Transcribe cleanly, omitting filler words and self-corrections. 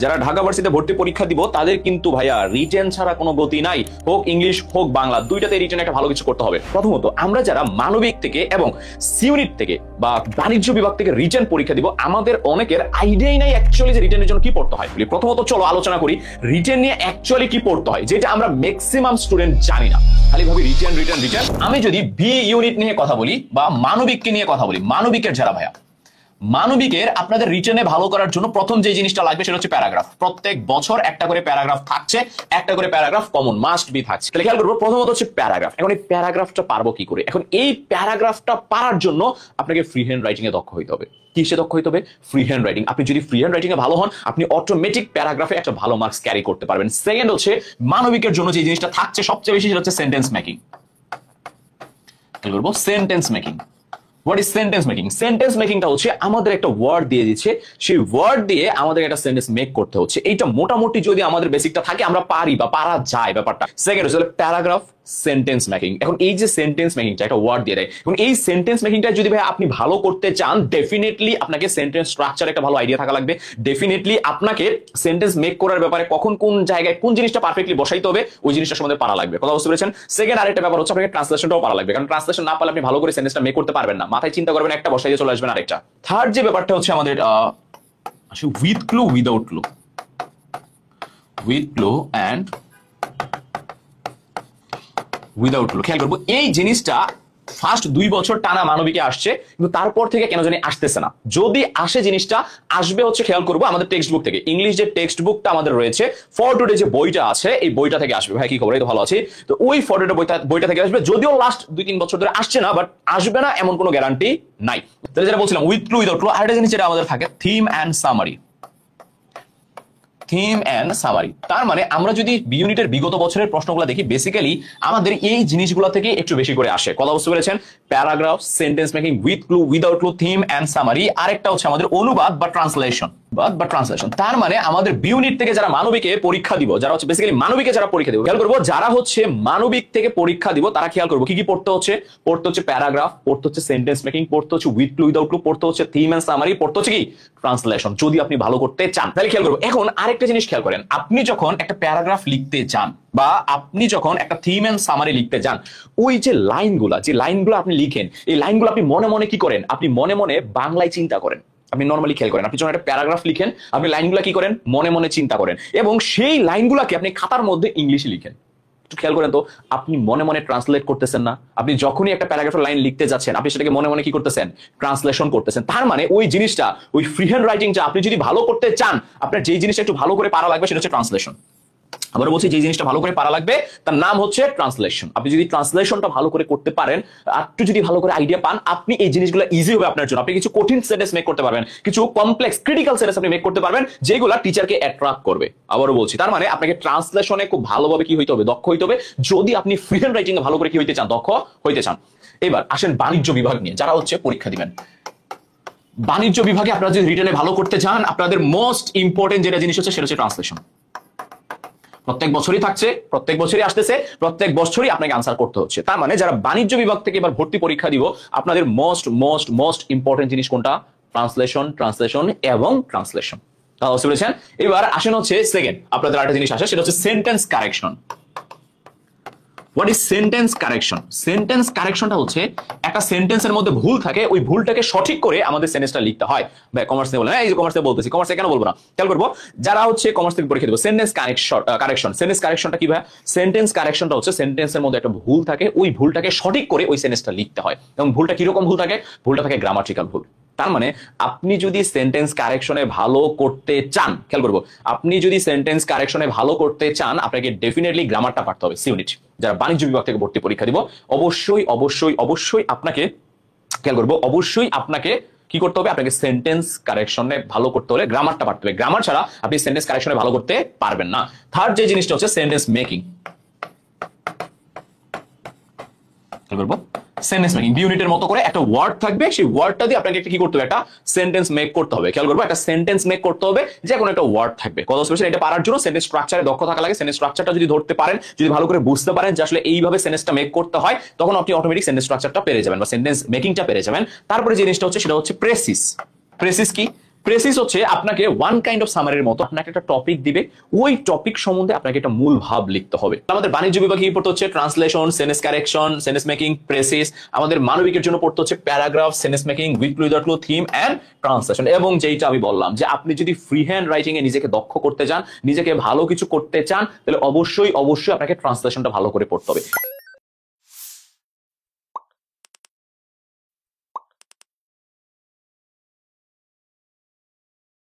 যারা ঢাকা ভার্সিটিতে ভর্তি পরীক্ষা দিব তাদের কিন্তু ভাইয়া রিটেন ছাড়া কোনো গতি নাই। হোক ইংলিশ হোক বাংলা, দুইটাতে রিটেন একটা ভালো কিছু করতে হবে। প্রথমত আমরা যারা মানবিক থেকে এবং সিউনিট থেকে বা বাণিজ্য বিভাগ থেকে রিটেন পরীক্ষা দিব, আমাদের অনেকের আইডিয়াই নাই অ্যাকচুয়ালি যে রিটেনের জন্য কি পড়তে হয়। প্রথমত চলো আলোচনা করি রিটেন নিয়ে অ্যাকচুয়ালি কি পড়তে হয়, যেটা আমরা ম্যাক্সিমাম স্টুডেন্ট জানি না। খালি ভাবি রিটেন রিটেন রিটেন। আমি যদি বি ইউনিট নিয়ে কথা বলি বা মানবিককে নিয়ে কথা বলি, মানবিকের যারা ভাইয়া, মানবিকের আপনাদের রিটেনে ভালো করার জন্য প্রথম যে জিনিসটা লাগবে সেটা হচ্ছে প্যারাগ্রাফ। প্রত্যেক বছর একটা করে প্যারাগ্রাফ থাকছে, একটা করে প্যারাগ্রাফ কমন মাস্ট বি থাকছে। তাহলে খেয়াল করবো প্রথমত হচ্ছে প্যারাগ্রাফ। এখন এই প্যারাগ্রাফটা পারবো কি করে? এখন এই প্যারাগ্রাফটা পারার জন্য আপনাকে ফ্রি হ্যান্ড রাইটিং এ দক্ষ হইতে হবে। কিসে দক্ষ হইতে হবে? Free hand writing. আপনি যদি ফ্রি হ্যান্ড রাইটিং এ ভালো হন, আপনি অটোমেটিক প্যারাগ্রাফে একটা ভালো মার্কস ক্যারি করতে পারবেন। সেকেন্ড হচ্ছে মানবিকের জন্য যে জিনিসটা থাকছে সবচেয়ে বেশি, সেটা হচ্ছে সেন্টেন্স মেকিং। খেয়াল করবো sentence making. What is sentence making? Sentence making টা হচ্ছে আমাদের একটা ওয়ার্ড দিয়ে দিচ্ছে, সেই ওয়ার্ড দিয়ে আমাদের একটা সেন্টেন্স মেক করতে হচ্ছে। এইটা মোটামুটি যদি আমাদের বেসিকটা থাকে আমরা পারি বা পারা যায় ব্যাপারটা। সেকেন্ড হচ্ছে প্যারাগ্রাফ সেন্টেন্স মেকিং। এখন এই যে সেন্টেন্স মেকিংটা একটা ওয়ার্ড দিয়ে দেয়, এবং এই সেন্টেন্স মেকিংটা যদি ভাই আপনি ভালো করতে চান, ডেফিনেটলি আপনাকে সেন্টেন্স স্ট্রাকচার একটা ভালো আইডিয়া থাকা লাগবে। ডেফিনেটলি আপনাকে সেন্টেন্স মেক করার ব্যাপারে কখন কোন জায়গায় কোন জিনিসটা পারফেক্টলি বসাইতে হবে ওই জিনিসটার সম্বন্ধে পারা লাগবে। কথা বুঝতে পেরেছেন? সেকেন্ড আরেকটা ব্যাপার হচ্ছে আপনাকে ট্রান্সলেশনটাও পারা লাগবে, কারণ ট্রান্সলেশন না পারলে আপনি ভালো করে সেন্টেন্সটা মেক করতে পারবেন না। মাথায় চিন্তা করবেন একটা, বসাই দিয়ে চলে আসবেন আরেকটা। থার্ড যে ব্যাপারটা হচ্ছে আমাদের with clue without clue, with clue and without clue. খেয়াল করবো এই জিনিসটা ফার্স্ট 2 বছর টানা মানবিকে আসছে, কিন্তু তারপর থেকে কেন জানি আসতেছে না। যদি আসে জিনিসটা আসবে হচ্ছে খেয়াল করবো আমাদের টেক্সট বুক থেকে। ইংলিশ যে টেক্সট বুকটা আমাদের রয়েছে, ফর টুডে যে বইটা আছে, এই বইটা থেকে আসবে। ভাই কি খবর? এই তো ভালো আছে। তো ওই ফর টুডে বইটা থেকে আসবে, যদিও লাস্ট 2-3 বছর ধরে আসছে না, বাট আসবে না এমন কোনো গ্যারান্টি নাই। তাহলে যেটা বলছিলাম উইথ ক্লু উইদাউট ক্লু, আরেকটা জিনিস যেটা আমাদের থাকে theme and summary. Theme and summary, তার মানে আমরা যদি বি ইউনিটের বিগত বছরের প্রশ্নগুলো দেখি, বেসিক্যালি আমাদের এই জিনিসগুলো থেকে একটু বেশি করে আসে। কথা বুঝতে পেরেছেন? Paragraph, sentence making, with clue without clue, theme and summary. আরেকটা হচ্ছে আমাদের অনুবাদ বা ট্রান্সলেশন। তার মানে আমাদের বি ইউনিট থেকে যারা মানবিকে পরীক্ষা দিব, যারা হচ্ছে বেসিক্যালি মানবিকে যারা পরীক্ষা দিব, খেয়াল করবো যারা হচ্ছে মানবিক থেকে পরীক্ষা দিব তারা খেয়াল করবো কি কি পড়তে হচ্ছে। পড়তে হচ্ছে প্যারাগ্রাফ, পড়তে হচ্ছে সেন্টেন্স মেকিং, পড়তে হচ্ছে উইথ ক্লু উইদাউট ক্লু, পড়তে হচ্ছে থিম অ্যান্ড সামারি, পড়তে হচ্ছে কি ট্রান্সলেশন, যদি আপনি ভালো করতে চান। তাহলে খেয়াল করবো। এখন আরেকটা জিনিস খেয়াল করেন, আপনি যখন একটা প্যারাগ্রাফ লিখতে চান বা আপনি যখন একটা থিম এন্ড সামারি লিখতে যান, ওই যে লাইনগুলো আপনি লিখেন, এই লাইনগুলো আপনি মনে মনে কি করেন? আপনি মনে মনে বাংলায় চিন্তা করেন। আপনি নর্মালি খেয়াল করেন, আপনি যখন একটা প্যারাগ্রাফ লিখেন, আপনি লাইনগুলো কি করেন? মনে মনে চিন্তা করেন, এবং সেই লাইনগুলোকে আপনি খাতার মধ্যে ইংলিশে লিখেন। একটু খেয়াল করেন তো, আপনি মনে মনে ট্রান্সলেট করতেছেন না? আপনি যখনই একটা প্যারাগ্রাফের লাইন লিখতে যাচ্ছেন, আপনি সেটাকে মনে মনে কি করতেছেন? ট্রান্সলেশন করতেছেন। তার মানে ওই জিনিসটা, ওই ফ্রি হ্যান্ড রাইটিংটা আপনি যদি ভালো করতে চান, আপনার যেই জিনিসটা একটু ভালো করে পারা লাগবে সেটা হচ্ছে ট্রান্সলেশন। আবার বলছি, যে জিনিসটা ভালো করে পারা লাগবে তার নাম হচ্ছে ট্রান্সলেশন। আপনি যদি ট্রান্সলেশনটা ভালো করে করতে পারেন, একটু যদি ভালো করে আইডিয়া পান, আপনি এই জিনিসগুলো ইজি হবে আপনার জন্য। আপনি কিছু কঠিন সেন্টেন্স মেক করতে পারবেন, কিছু কমপ্লেক্স ক্রিটিক্যাল সেন্টেন্স আপনি মেক করতে পারবেন, যেগুলো টিচারকে অ্যাট্রাক্ট করবে। আবারও বলছি, তার মানে আপনাকে ট্রান্সলেশনে খুব ভালোভাবে কি হইতে হবে? দক্ষ হইতে হবে, যদি আপনি ফ্রি হ্যান্ড রাইটিং এ ভালো করে কি হইতে চান? দক্ষ হইতে চান। এবার আসেন বাণিজ্য বিভাগ নিয়ে, যারা হচ্ছে পরীক্ষা দিবেন। বাণিজ্য বিভাগে আপনারা যদি রিটেনে ভালো করতে চান, আপনাদের মোস্ট ইম্পর্টেন্ট যেটা জিনিস হচ্ছে সেটা হচ্ছে ট্রান্সলেশন। প্রত্যেক বছরই থাকছে, প্রত্যেক বছরই আসতেছে, প্রত্যেক বছরই আপনাকে আনসার করতে হচ্ছে। তার মানে যারা বাণিজ্য বিভাগ থেকে এবার ভর্তি পরীক্ষা দিব, আপনাদের মোস্ট ইম্পর্টেন্ট জিনিস কোনটা? ট্রান্সলেশন এবং ট্রান্সলেশন। তাহলে বুঝতে পেরেছেন? এবার আসেন হচ্ছে সেকেন্ড, আপনাদের আরেকটা জিনিস আসে, সেটা হচ্ছে sentence correction. What is sentence correction? Sentence কারেকশনটা হচ্ছে একটা সেন্টেন্সের মধ্যে ভুল থাকে, ওই ভুলটাকে সঠিক করে আমাদের সেন্টেন্সটা লিখতে হয়। ভাই কমার্স নিয়ে বলেন, এই যে কমার্স নিয়ে বলতেছি, কমার্সে কেন বলবো না? খেয়াল করবো যারা হচ্ছে কমার্স থেকে পরীক্ষা দেবো, সেন্টেন্স কারেকশন। সেন্টেন্স কারেকশনটা কি ভাই? সেন্টেন্স কারেকশনটা হচ্ছে সেন্টেন্সের মধ্যে একটা ভুল থাকে, ওই ভুলটাকে সঠিক করে ওই সেন্টেন্সটা লিখতে হয়। এবং ভুলটা কিরকম ভুল থাকে? ভুলটা থাকে গ্রামাটিক্যাল ভুল। তার মানে আপনি যদি সেন্টেন্স কারেকশনে ভালো করতে চান, খেয়াল করবো, আপনি যদি সেন্টেন্স কারেকশনে ভালো করতে চান, আপনাকে ডেফিনেটলি গ্রামারটা পারতে হবে। সি ইউনিট যারা বাণিজ্য বিভাগ থেকে ভর্তি পরীক্ষা দিব, অবশ্যই আপনাকে খেয়াল করবো, অবশ্যই আপনাকে কি করতে হবে? আপনাকে সেন্টেন্স কারেকশনে ভালো করতে হলে গ্রামারটা পারতে হবে। গ্রামার ছাড়া আপনি সেন্টেন্স কারেকশনে ভালো করতে পারবেন না। থার্ড যে জিনিসটা হচ্ছে সেন্টেন্স মেকিং। খেয়াল করবো সেন্টেন্স মেকিং, বি ইউনিটের মতো করে একটা ওয়ার্ড থাকবে, সেই ওয়ার্ডটা দিয়ে আপনাকে একটা কি করতে হবে? একটা সেন্টেন্স মেক করতে হবে। খেয়াল করবো একটা সেন্টেন্স মেক করতে হবে, যে কোনো একটা ওয়ার্ড থাকবে। কত স্পেশাল এটা পারার জন্য সেন্টেন্স স্ট্রাকচারে দক্ষ থাকা লাগে। সেন্টেন্স স্ট্রাকচারটা যদি ধরতে পারেন, যদি ভালো করে বুঝতে পারেন যে আসলে এইভাবে সেন্টেন্সটা মেক করতে হয়, তখন আপনি অটোমেটিক সেন্টেন্স স্ট্রাকচারটা পেরে যাবেন বা সেন্টেন্স মেকিংটা পেরে যাবেন। তারপরে যে জিনিসটা হচ্ছে সেটা হচ্ছে প্রেসিস। প্রেসিস কি? প্রেসিস হচ্ছে আপনাকে ওয়ান কাইন্ড অফ সামারির মতো, আপনাকে একটা টপিক দিবে, ওই টপিক সম্বন্ধে আপনাকে একটা মূল ভাব লিখতে হবে। আমাদের বাণিজ্য বিভাগে কি পড়তে হচ্ছে? Translation, sentence correction, sentence making, precis. আমাদের মানবিকের জন্য পড়তে হচ্ছে paragraph, sentence making, with clue, without clue, theme and translation. এবং যেইটা আমি বললাম যে আপনি যদি ফ্রি হ্যান্ড রাইটিং এ নিজেকে দক্ষ করতে চান, নিজেকে ভালো কিছু করতে চান, তাহলে অবশ্যই আপনাকে ট্রান্সলেশনটা ভালো করে পড়তে হবে।